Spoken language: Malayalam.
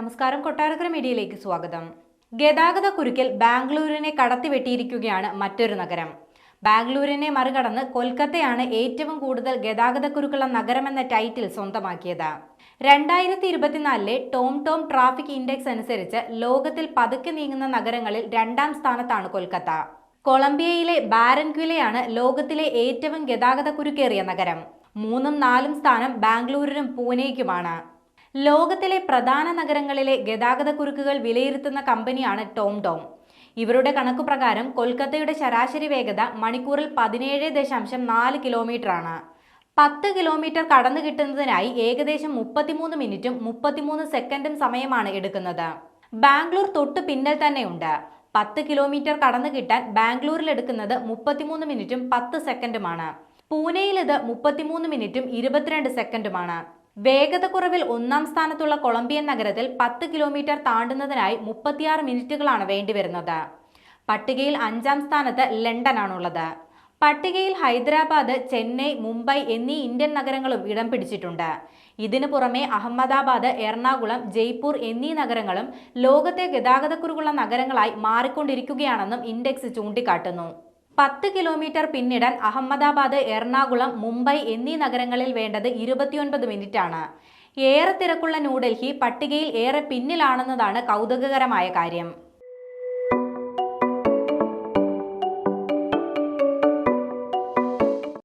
നമസ്കാരം. കൊട്ടാരക്കര മീഡിയയിലേക്ക് സ്വാഗതം. ഗതാഗത കുരുക്കിൽ ബാംഗ്ലൂരിനെ കടത്തിവെട്ടിയിരിക്കുകയാണ് മറ്റൊരു നഗരം. ബാംഗ്ലൂരിനെ മറികടന്ന് കൊൽക്കത്തയാണ് ഏറ്റവും കൂടുതൽ ഗതാഗതക്കുരുക്കുള്ള നഗരമെന്ന ടൈറ്റിൽ സ്വന്തമാക്കിയത്. 2024 ടോം ട്രാഫിക് ഇൻഡെക്സ് അനുസരിച്ച് ലോകത്തിൽ പതുക്കെ നീങ്ങുന്ന നഗരങ്ങളിൽ 2ാം സ്ഥാനത്താണ് കൊൽക്കത്ത. കൊളംബിയയിലെ ബാരൻക്വിലയാണ് ലോകത്തിലെ ഏറ്റവും ഗതാഗതക്കുരുക്കേറിയ നഗരം. 3ഉം 4ഉം സ്ഥാനം ബാംഗ്ലൂരിനും പൂനെയ്ക്കുമാണ്. ലോകത്തിലെ പ്രധാന നഗരങ്ങളിലെ ഗതാഗതക്കുരുക്കുകൾ വിലയിരുത്തുന്ന കമ്പനിയാണ് ടോം. ഇവരുടെ കണക്കുപ്രകാരം കൊൽക്കത്തയുടെ ശരാശരി വേഗത മണിക്കൂറിൽ 17.4 കിലോമീറ്ററാണ്. 10 കിലോമീറ്റർ കടന്നു കിട്ടുന്നതിനായി ഏകദേശം 33 മിനിറ്റും 33 സെക്കൻഡും സമയമാണ് എടുക്കുന്നത്. ബാംഗ്ലൂർ തൊട്ടു പിന്നിൽ തന്നെയുണ്ട്. 10 കിലോമീറ്റർ കടന്നു കിട്ടാൻ ബാംഗ്ലൂരിൽ എടുക്കുന്നത് 33 മിനിറ്റും 10 സെക്കൻഡുമാണ്. പൂനെയിൽ ഇത് 33 മിനിറ്റും 22 സെക്കൻഡുമാണ്. വേഗതക്കുറവിൽ 1ാം സ്ഥാനത്തുള്ള കൊളംബിയൻ നഗരത്തിൽ 10 കിലോമീറ്റർ താണ്ടുന്നതിനായി 36 മിനിറ്റുകളാണ് വേണ്ടിവരുന്നത്. പട്ടികയിൽ 5ാം സ്ഥാനത്ത് ലണ്ടനാണുള്ളത്. പട്ടികയിൽ ഹൈദരാബാദ്, ചെന്നൈ, മുംബൈ എന്നീ ഇന്ത്യൻ നഗരങ്ങളും ഇടം പിടിച്ചിട്ടുണ്ട്. ഇതിനു പുറമെ അഹമ്മദാബാദ്, എറണാകുളം, ജയ്പൂർ എന്നീ നഗരങ്ങളും ലോകത്തെ ഗതാഗതക്കുരുക്കുള്ള നഗരങ്ങളായി മാറിക്കൊണ്ടിരിക്കുകയാണെന്നും ഇൻഡെക്സ് ചൂണ്ടിക്കാട്ടുന്നു. 10 കിലോമീറ്റർ പിന്നിടാൻ അഹമ്മദാബാദ്, എറണാകുളം, മുംബൈ എന്നീ നഗരങ്ങളിൽ വേണ്ടത് 29 മിനിറ്റാണ്. ഏറെ തിരക്കുള്ള ന്യൂഡൽഹി പട്ടികയിൽ ഏറെ പിന്നിലാണെന്നതാണ് കൗതുകകരമായ കാര്യം.